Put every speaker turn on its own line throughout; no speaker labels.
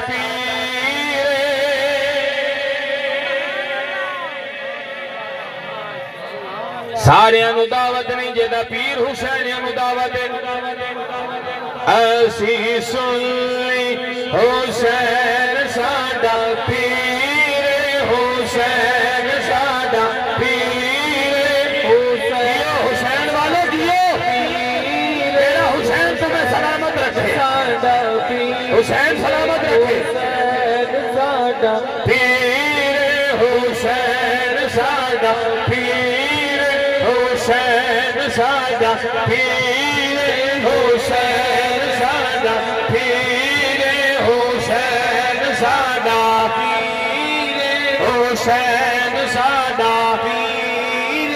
پیر سارے انو دعوت نہیں جیدہ پیر حسین انو دعوت ایسی سن لی حسین ساڈا پیر حسین ساڈا پیر حسین والے دیو میرا حسین تمہیں سلامت رکھے حسین سلامت رکھے پیر حسین ساڈا پیر حسین ساڈا پیر حسین ساڈا پیر حسین ساڈا پیر حسین ساڈا پیر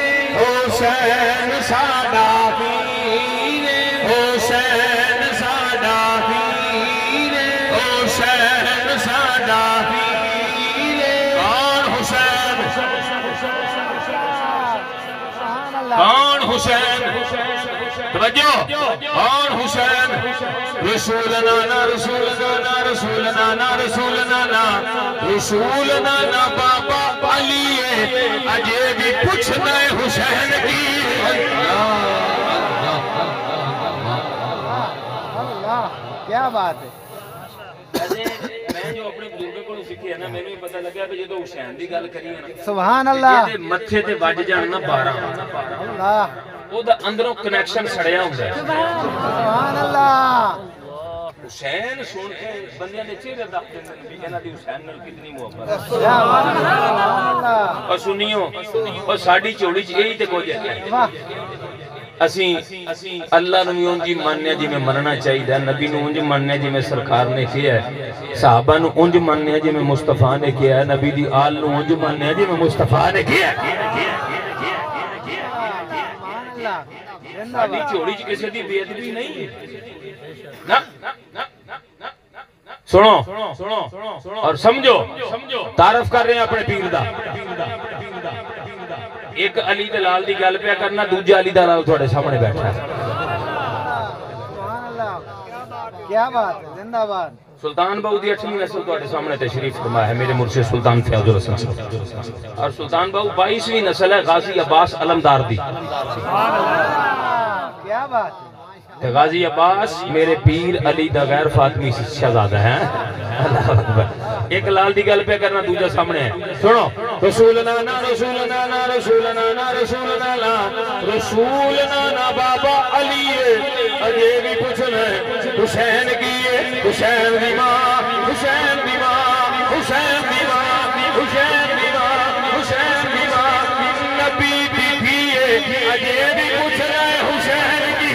حسین ساڈا پیر حسین ساڈا پیر حسین ساڈا پیر کون حسین کون حسین توجہ کون حسین رسول نانا رسول نانا رسول نانا رسول نانا رسول نانا بابا علی اجے بھی پوچھنا ہے حسین کی
اللہ کیا بات ہے
میں جو اپنے بزرگوں کو سکھی ہے نا میں نے پتہ لگا کہ یہ تو حسین دی گل کری ہے نا
سبحان اللہ
یہ متھے تے وج جان نا 12
اللہ
او دا اندروں کنیکشن سڑیا ہوندا ہے
سبحان اللہ
حسین سن کے بندیاں نے چہرے دکھ دے نبی کہنا دی حسین نال کتنی محبت ہے
سبحان اللہ
اور سنیو اور ساڈی چوڑی چ یہی تے کچھ ہے اسی اللہ نو اون جی ماننے جی میں مننا چاہیے نبی نو اون جی ماننے جی میں سرکار نے کیا ہے صحابہ نو اون جی ماننے جی میں مصطفیٰ نے کیا ہے نبی دی آل نو اون جی ماننے جی میں مصطفیٰ نے کیا ہے ساڈی چوڑی چ کسی دی بے ادبی نہیں ہے نا سنو اور سمجھو تعارف کر رہے ہیں اپنے پیر دا ایک علی دلال دی گل پیا کرنا دوجا علی دلال تھوڑے سامنے بیٹھا ہے
سبحان اللہ کیا بات ہے زندہ باد
سلطان باؤ دی 8ویں نسل تھوڑے سامنے تشریف فرمایا ہے میرے مرشد سلطان فیاض الحسن صاحب اور سلطان باؤ 22ویں نسل ہے غازی عباس علمدار دی
کیا بات ہے
غازی عباس میرے پیر علی دا غیر فاطمی شہزادہ ہیں اللہ اکبر ایک لال دی گل پہ کرنا دوجا سامنے ہے سنو رسول نانا رسول نانا رسول نانا رسول نانا رسول نانا بابا علی اجے بھی پوچھنا ہے حسین کی حسین دی ماں حسین دی ماں حسین دی ماں حسین دی ماں حسین دی ماں نبی دی بھی اجے بھی پوچھنا ہے حسین کی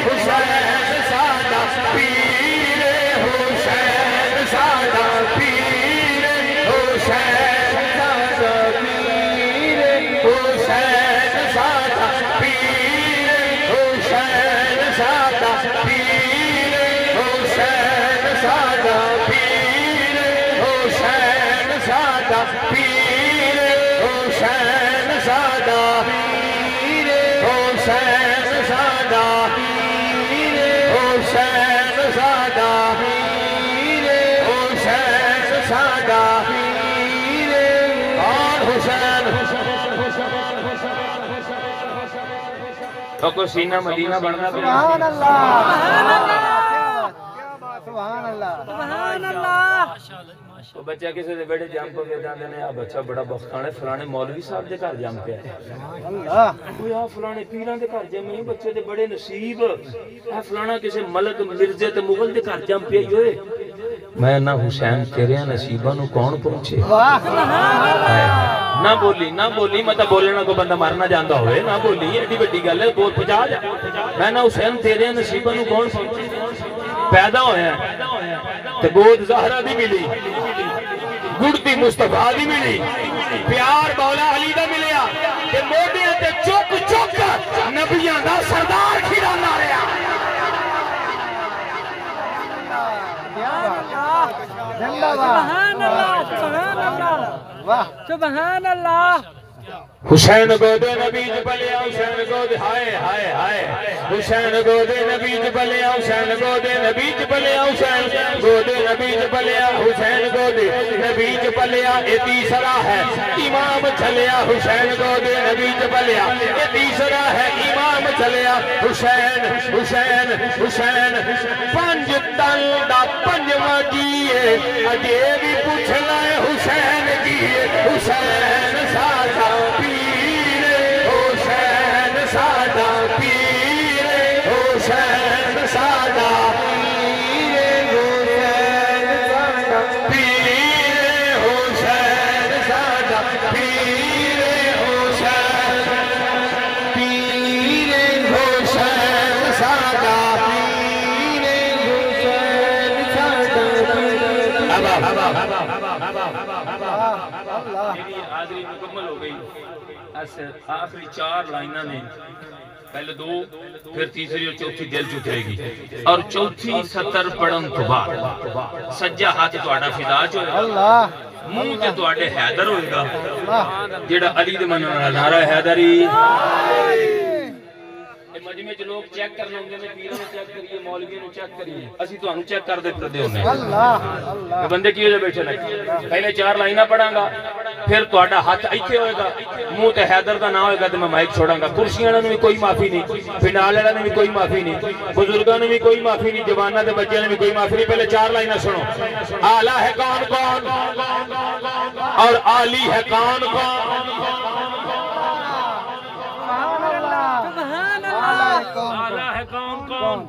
حسین ساڈا پیر حسین ساڈا پیر حسین ساڈا پیر حسین ساڈا پیر حسین ساڈا پیر حسین ساڈا پیر حسین ساڈا پیر حسین ساڈا پیر حسین ساڈا حسین ساڈا پیر حسین ساڈا پیر اور حسین تو کو سینہ مدینہ بننا
سبحان اللہ سبحان اللہ سبحان اللہ
تو بچہ کسی دے بیٹے جام کو کہتا ہے اب بچہ بڑا بختان ہے فلانے مولوی صاحب دے گھر جام پہ ہے
اللہ
کوئی فلانے پیران دے گھر جام نہیں بچے دے بڑے نصیب فلانا کسی ملک مرزے تے مغل دے گھر جام پہ ہوئے میں نہ حسین تیرے نصیبہ نو کون پہنچے نہ بولی مطلب بولنا کو بندہ مارنا جاندہ ہوئے نہ بولی ایڈی بڑی گل ہے بول پجا جا میں نہ حسین تیرے نصیبہ نو کون پہنچے پیدا ہویا تے گود زہرہ دی ملی گڑتی مصطفیٰ دی ملی پیار مولا علی دا ملیا تے موڈے تے چک چک نبیاں دا سردار کھیرانا رہا
زندہ باد
سبحان اللہ سبحان اللہ
واہ
سبحان اللہ
حسین گودے نبی جبلیا حسین گودے ہائے ہائے ہائے حسین گودے نبی جبلیا حسین گودے نبی جبلیا حسین گودے نبی جبلیا حسین گودے نبی جبلیا یہ تیسرا ہے امام چلیا حسین گودے نبی جبلیا یہ تیسرا ہے امام چلیا حسین حسین حسین پنج تل دا پنجواں جیے اجے بھی پوچھنا ہے حسین جیے حسین ساڈا پیر حسین ساڈا پیر حسین ساڈا پیر حسین ساڈا پیر حسین حسین ساڈا پیر میری حاضری مکمل ہو گئی آخری 4 لائنہ میں پہلے 2 پھر تیسری اور چوتھی دل چترے گی اور چوتھی سطر پڑھن تو بعد سجا ہاتھ تواڈا فدا چ ہوئے گا منہ تے تواڈے حیدر ہوئے گا جیڑا علی دے منن والا نعرہ حیدری مجمع چ لوگ چیک کرنا ہوندے نے پیراں نوں چیک کریے مولویوں نوں چیک کریے اسی تانوں چیک کر دے پردے ہوندے اللہ اللہ بندے کیوں جے بیٹھے نے پہلے 4 لائناں پڑھاں گا پھر تہاڈا ہاتھ ایتھے ہوئے گا منہ تے حیدر دا نام ہوئے گا تے میں مائک چھوڑاں گا کرسیاں نوں بھی کوئی معافی نہیں پنڈال والے نوں بھی کوئی معافی نہیں بزرگاں نوں بھی کوئی معافی نہیں جواناں تے بچیاں نوں بھی کوئی معافی نہیں پہلے 4 لائناں سنو اعلی ہے کون کون اور عالی ہے کون کون اعلی ہے کون کون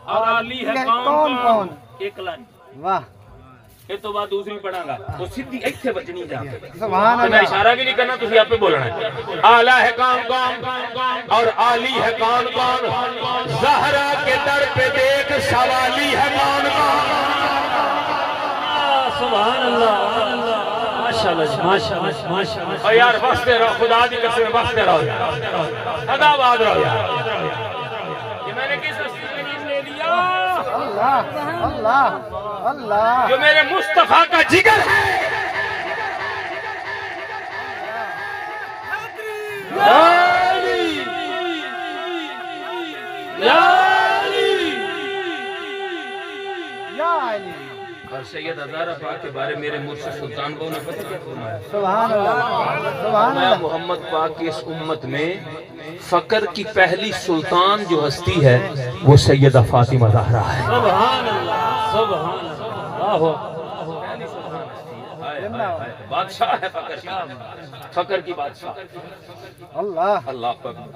اور عالی ہے کون کون ایک لائن
واہ
یہ تو بعد دوسری پڑھاں گا وہ سیدھی ایتھے بچنی جا کے
سبحان
میں اشارہ بھی نہیں کرنا تسی آپ پہ بولنا ہے اعلی ہے کون کون اور عالی ہے کون کون زہرا کے در پہ دیکھ سوالی ہے کون کون
سبحان اللہ ماشاءاللہ ماشاءاللہ ماشاءاللہ
اور یار واسطے رہو خدا دی قسم واسطے رہو خدا باد رہو یار یہ میں نے کس ہستی کا نام لے لیا
اللہ اللہ اللہ
جو میرے مصطفیٰ کا جگر ہے یا علی یا علی
یا علی
اور سید ہزارہ پاک کے بارے میرے مرشد سلطان بہو نے پتہ کیا فرمایا
سبحان اللہ سبحان
میں
اللہ
محمد پاک کی اس امت میں فقر کی پہلی سلطان جو ہستی ہے وہ سیدہ فاطمہ زہرا ہے
سبحان اللہ سبحان اللہ
بادشاہ ہے فقر کی بادشاہ
اللہ
اللہ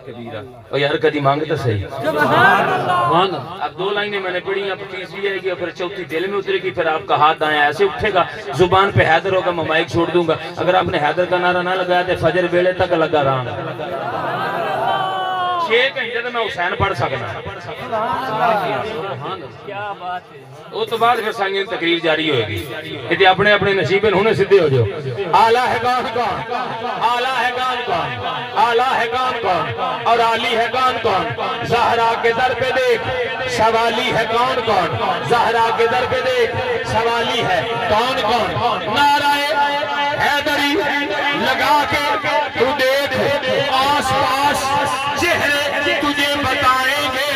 کبیرہ اور یار کدی مانگتا صحیح اب 2 لائنیں میں نے پڑھی اب تیسری آئے گی اور پھر چوتھی دل میں اترے گی پھر آپ کا ہاتھ دائیں ایسے اٹھے گا زبان پہ حیدر ہوگا میں مائک چھوڑ دوں گا اگر آپ نے حیدر کا نعرہ نہ لگایا تو فجر بیڑے تک لگا رہا 6 گھنٹے تو میں حسین پڑھ سکنا
کیا بات ہے
وہ تو بعد پھر سانگین تقریر جاری ہوئے گی یہ اپنے اپنے نصیب انہوں سدھے ہو جو اعلیٰ ہے کون کون اعلیٰ ہے کون کون اعلیٰ ہے کون کون اور عالی ہے کون کون زہرا کے در پہ دیکھ سوالی ہے کون کون زہرا کے در پہ دیکھ سوالی ہے کون کون نعرہ حیدری لگا کے تو دیکھ آس پاس چہرے تجھے بتائیں گے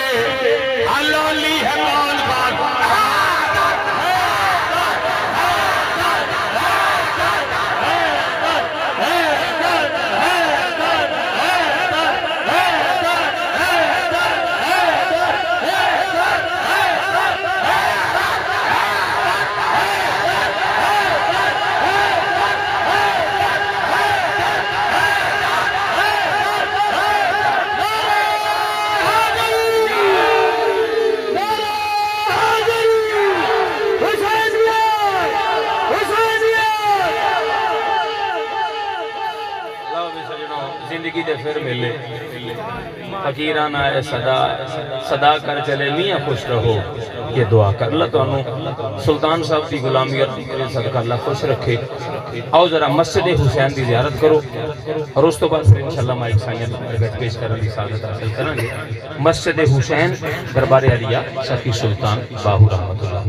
حلالی ہے کون کون زندگی دے پھر ملے فقیران آئے صدا کر چلے میاں خوش رہو یہ دعا کر اللہ تو انہوں سلطان صاحب کی غلامی اور صدقہ اللہ خوش رکھے آؤ ذرا مسجد حسین دی زیارت کرو اور اس تو بعد پھر انشاءاللہ مائک سائنیت پیش کرنے دی سعادت حاصل کریں گے مسجد حسین دربار علیہ شفیع سلطان باہو رحمت اللہ